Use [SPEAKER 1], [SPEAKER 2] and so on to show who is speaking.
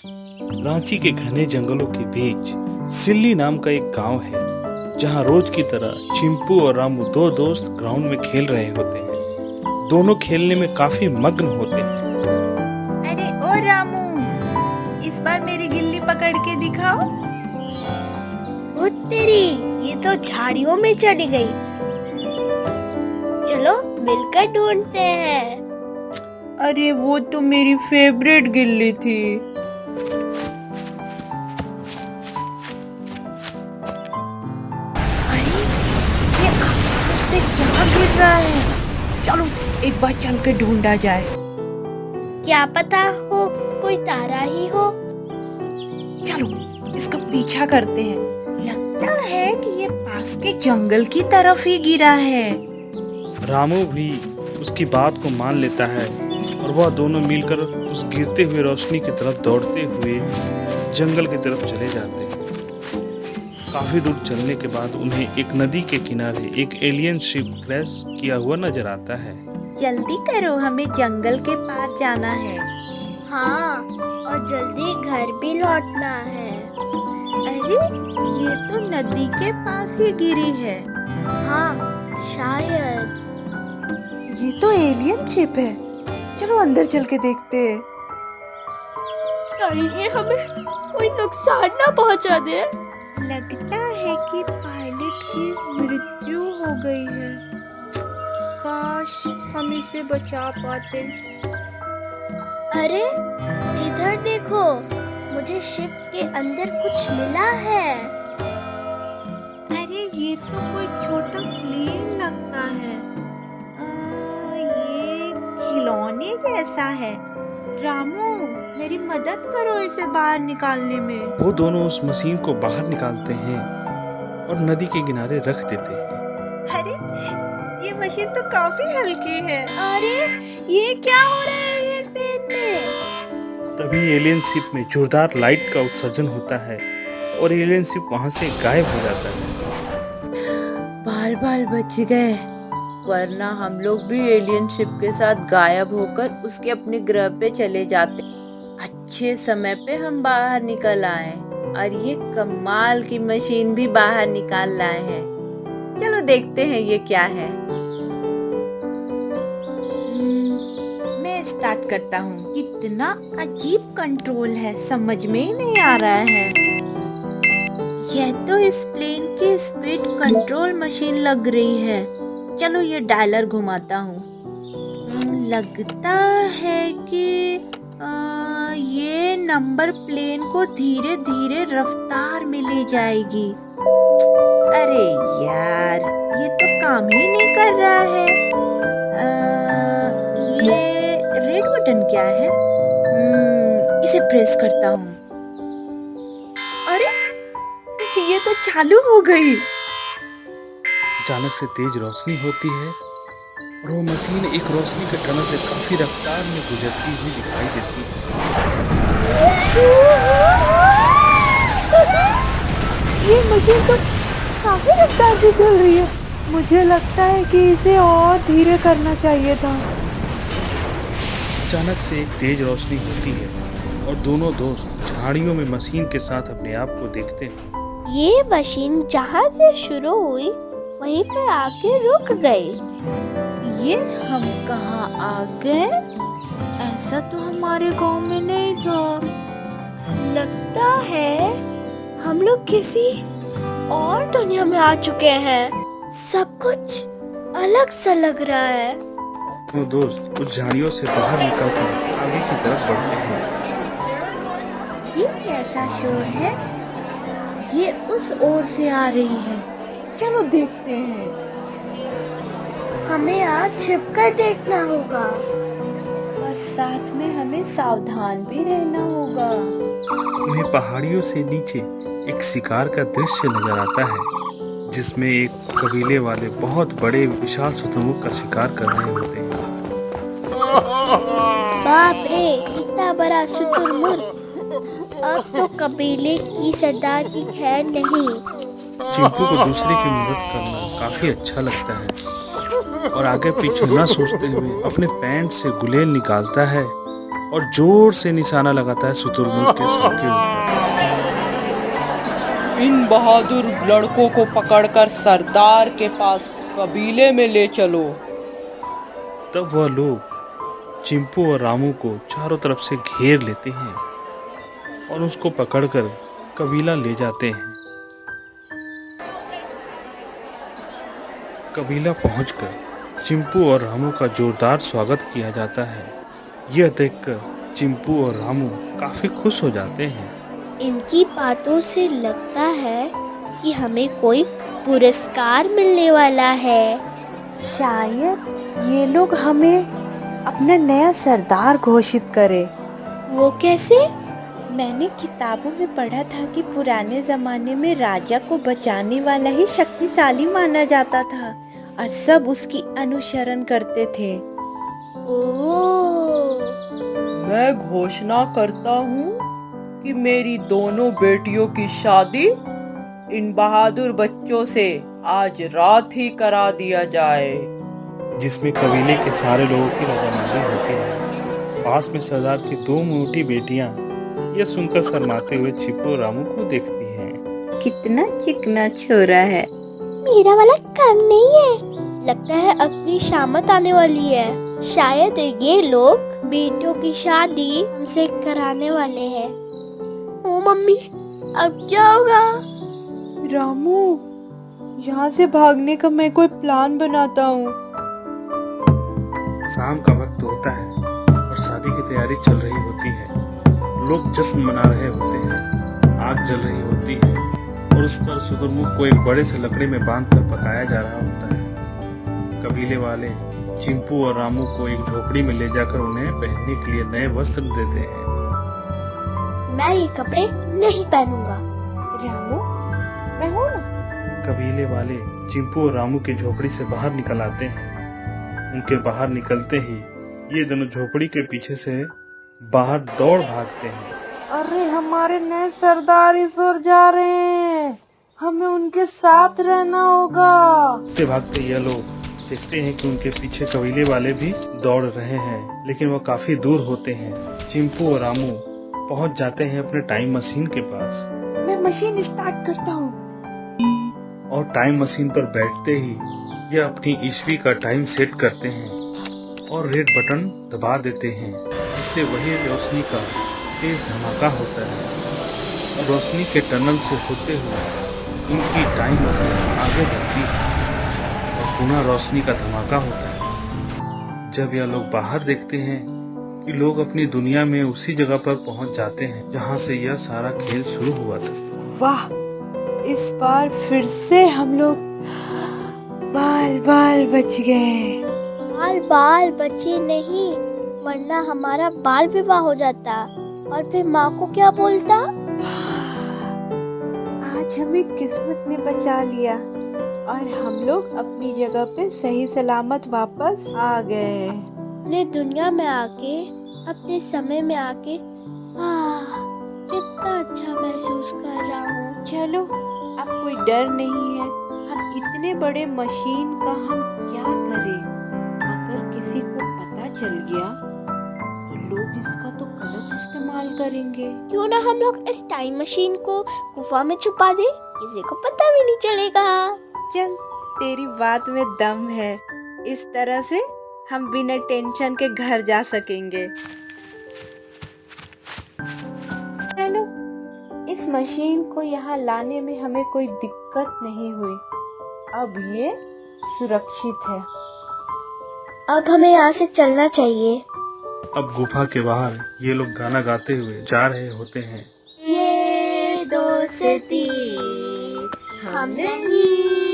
[SPEAKER 1] रांची के घने जंगलों के बीच सिल्ली नाम का एक गांव है, जहां रोज की तरह चिंपू और रामू दो दोस्त ग्राउंड में खेल रहे होते हैं। दोनों खेलने में काफी मग्न होते हैं।
[SPEAKER 2] अरे ओ रामू, इस बार मेरी गिल्ली पकड़ के दिखाओ।
[SPEAKER 3] ओ तेरी, ये तो झाड़ियों में चली गई। चलो मिलकर ढूंढते हैं।
[SPEAKER 2] अरे वो तो मेरी फेवरेट गिल्ली थी। अरे ये आकाश से क्या गिर रहा है? चलो एक बार चल के ढूंढा जाए।
[SPEAKER 3] क्या पता हो कोई तारा ही हो।
[SPEAKER 2] चलो इसका पीछा करते हैं। लगता है कि ये पास के जंगल की तरफ ही गिरा है।
[SPEAKER 1] रामू भी उसकी बात को मान लेता है और वह दोनों मिलकर उस गिरते हुए रोशनी की तरफ दौड़ते हुए जंगल की तरफ चले जाते हैं। काफी दूर चलने के बाद उन्हें एक नदी के किनारे एक एलियन शिप क्रैश किया हुआ नजर आता है।
[SPEAKER 2] जल्दी करो, हमें जंगल के पास जाना है।
[SPEAKER 3] हाँ, और जल्दी घर भी लौटना है।
[SPEAKER 2] अरे ये तो नदी के पास ही गिरी है।
[SPEAKER 3] हाँ, शायद।
[SPEAKER 2] ये तो एलियन शिप है। चलो अंदर चल के देखते हैं।
[SPEAKER 3] कहीं ये हमें कोई नुकसान ना पहुंचा दे।
[SPEAKER 2] लगता है कि पायलट की मृत्यु हो गई है। काश हम इसे बचा पाते।
[SPEAKER 3] अरे इधर देखो, मुझे शिप के अंदर कुछ मिला है।
[SPEAKER 2] अरे ये तो कोई छोटा प्लेन लगता है। ये खिलौने जैसा है। रामू, मेरी मदद करो इसे बाहर निकालने में।
[SPEAKER 1] वो दोनों उस मशीन को बाहर निकालते हैं और नदी के किनारे रख देते हैं।
[SPEAKER 2] अरे ये मशीन तो काफी हल्की है।
[SPEAKER 3] अरे ये क्या हो रहा है एलियन प्लेन में?
[SPEAKER 1] तभी एलियन शिप में जोरदार लाइट का उत्सर्जन होता है और एलियन शिप वहां से गायब हो जाता है।
[SPEAKER 2] बाल बाल बच गए, वरना हम लोग भी एलियन शिप के साथ गायब होकर उसके अपने ग्रह पे चले जाते। अच्छे समय पे हम बाहर निकल आए और ये कमाल की मशीन भी बाहर निकाल लाए हैं। चलो देखते हैं ये क्या है। मैं स्टार्ट करता हूँ। कितना अजीब कंट्रोल है, समझ में ही नहीं आ रहा है। यह तो इस प्लेन की स्पीड कंट्रोल मशीन लग रही है। चलो ये डायलर घुमाता हूँ। लगता है कि ये नंबर प्लेन को धीरे धीरे रफ्तार में ले जाएगी। अरे यार, ये तो काम ही नहीं कर रहा है। ये रेड बटन क्या है? इसे प्रेस करता हूँ। अरे ये तो चालू हो गई।
[SPEAKER 1] अचानक से तेज रोशनी होती है और वो मशीन एक रोशनी के टनल से काफी रफ्तार में गुजरती हुई दिखाई देती है।
[SPEAKER 2] ये मशीन तो काफी रफ्तार से चल रही है। मुझे लगता है कि इसे और धीरे करना चाहिए था।
[SPEAKER 1] अचानक से एक तेज रोशनी होती है और दोनों दोस्त झाड़ियों में मशीन के साथ अपने आप को देखते हैं।
[SPEAKER 3] ये मशीन जहाँ से शुरू हुई वहीं पर आके रुक गई।
[SPEAKER 2] ये हम कहाँ आ गए? ऐसा तो हमारे गांव में नहीं था।
[SPEAKER 3] लगता है हम लोग किसी और दुनिया में आ चुके हैं। सब कुछ अलग सा लग रहा है।
[SPEAKER 1] वो दोस्त उस झाड़ियों से बाहर निकलकर आगे की तरफ बढ़ते हैं।
[SPEAKER 2] ये कैसा शोर है? ये उस ओर से आ रही है। चलो देखते हैं।
[SPEAKER 3] हमें आज छिपकर देखना होगा
[SPEAKER 2] और साथ में हमें सावधान भी रहना होगा।
[SPEAKER 1] उन्हें पहाड़ियों से नीचे एक शिकार का दृश्य नजर आता है, जिसमें एक कबीले वाले बहुत बड़े विशाल शुतुरमुर्ग का शिकार कर रहे होते हैं।
[SPEAKER 3] बाप रे, इतना बड़ा शुतुरमुर्ग! अब तो कबीले की सरदार की खैर नहीं।
[SPEAKER 1] चिंपू को दूसरे की मदद करना काफी अच्छा लगता है और आगे पीछे न सोचते हुए अपने पैंट से गुलेल निकालता है और जोर से निशाना लगाता है शुतुरमुर्ग के सर के ऊपर।
[SPEAKER 2] इन बहादुर लड़कों को पकड़कर सरदार के पास कबीले में ले चलो।
[SPEAKER 1] तब वह लोग चिंपू और रामू को चारों तरफ से घेर लेते हैं और उसको पकड़कर कबीला ले जाते हैं। कबीला पहुंचकर चिंपू और रामू का जोरदार स्वागत किया जाता है। यह देखकर चिंपू और रामू काफी खुश हो जाते हैं।
[SPEAKER 3] इनकी बातों से लगता है कि हमें कोई पुरस्कार मिलने वाला है।
[SPEAKER 2] शायद ये लोग हमें अपना नया सरदार घोषित करे।
[SPEAKER 3] वो कैसे?
[SPEAKER 2] मैंने किताबों में पढ़ा था कि पुराने जमाने में राजा को बचाने वाला ही शक्तिशाली माना जाता था और सब उसकी अनुसरण करते थे।
[SPEAKER 3] ओह,
[SPEAKER 2] मैं घोषणा करता हूँ कि मेरी दोनों बेटियों की शादी इन बहादुर बच्चों से आज रात ही करा दिया जाए।
[SPEAKER 1] जिसमें कबीले के सारे लोगों की रजामंदी होती है। पास में सरदार की दो मोटी बेटियां यह सुनकर शर्माते हुए चिंपू और रामू को देखती हैं।
[SPEAKER 2] कितना चिकना छोरा है।
[SPEAKER 3] मेरा वाला कम नहीं है। लगता है अपनी शामत आने वाली है। शायद ये लोग बेटियों की शादी हमसे कराने वाले हैं। ओ मम्मी, अब क्या होगा?
[SPEAKER 2] रामू, यहाँ से भागने का मैं कोई प्लान बनाता हूँ।
[SPEAKER 1] शाम का वक्त होता है और शादी की तैयारी चल रही होती है। लोग जश्न मना रहे होते हैं। आग जल रही होती है और उस पर शुतुरमुर्ग को एक बड़े से लकड़ी में बांधकर पकाया जा रहा होता है। कबीले वाले चिंपू और रामू को एक झोपड़ी में ले जाकर उन्हें पहनने के लिए नए वस्त्र देते हैं।
[SPEAKER 3] मैं ये कपड़े नहीं पहनूंगा।
[SPEAKER 2] रामू, मैं हूँ ना।
[SPEAKER 1] कबीले वाले चिंपू और रामू की झोपड़ी से बाहर निकल आते हैं। उनके बाहर निकलते ही ये दोनों झोपड़ी के पीछे से बाहर दौड़ भागते हैं।
[SPEAKER 2] अरे हमारे नए सरदार इस ओर जा रहे हैं, हमें उनके साथ रहना होगा।
[SPEAKER 1] भागते भागते ये लोग देखते हैं कि उनके पीछे कबीले वाले भी दौड़ रहे हैं, लेकिन वो काफी दूर होते हैं। चिंपू और रामू पहुंच जाते हैं अपने टाइम मशीन के पास।
[SPEAKER 2] मैं मशीन स्टार्ट करता हूँ।
[SPEAKER 1] और टाइम मशीन पर बैठते ही ये अपनी ईस्वी का टाइम सेट करते हैं और रेड बटन दबा देते हैं, जिससे वही रोशनी का तेज धमाका होता है। और रोशनी के टनल से होते हुए उनकी टाइम मशीन आगे बढ़ती है और पुनः रोशनी का धमाका होता है। जब यह लोग बाहर देखते हैं कि लोग अपनी दुनिया में उसी जगह पर पहुंच जाते हैं जहां से यह सारा खेल शुरू हुआ था।
[SPEAKER 2] वाह, इस बार फिर से हम लोग बाल बाल बच गए।
[SPEAKER 3] बाल बाल बचे नहीं, वरना हमारा बाल विवाह हो जाता और फिर माँ को क्या बोलता?
[SPEAKER 2] आज हमें किस्मत ने बचा लिया और हम लोग अपनी जगह पे सही सलामत वापस आ गए।
[SPEAKER 3] अपने दुनिया में आके, अपने समय में आके, कितना अच्छा महसूस कर रहा हूँ।
[SPEAKER 2] चलो, अब कोई डर नहीं है। हम इतने बड़े मशीन का हम क्या करें? अगर किसी को पता चल गया तो लोग इसका तो गलत इस्तेमाल करेंगे।
[SPEAKER 3] क्यों ना हम लोग इस टाइम मशीन को गुफा में छुपा दे, किसी को पता भी नहीं चलेगा।
[SPEAKER 2] चल, तेरी बात में दम है। इस तरह से हम बिना टेंशन के घर जा सकेंगे। चलो, इस मशीन को यहाँ लाने में हमें कोई दिक्कत नहीं हुई। अब ये सुरक्षित है।
[SPEAKER 3] अब हमें यहाँ से चलना चाहिए।
[SPEAKER 1] अब गुफा के बाहर ये लोग गाना गाते हुए जा रहे होते हैं।
[SPEAKER 3] ये दोस्ती हम नहीं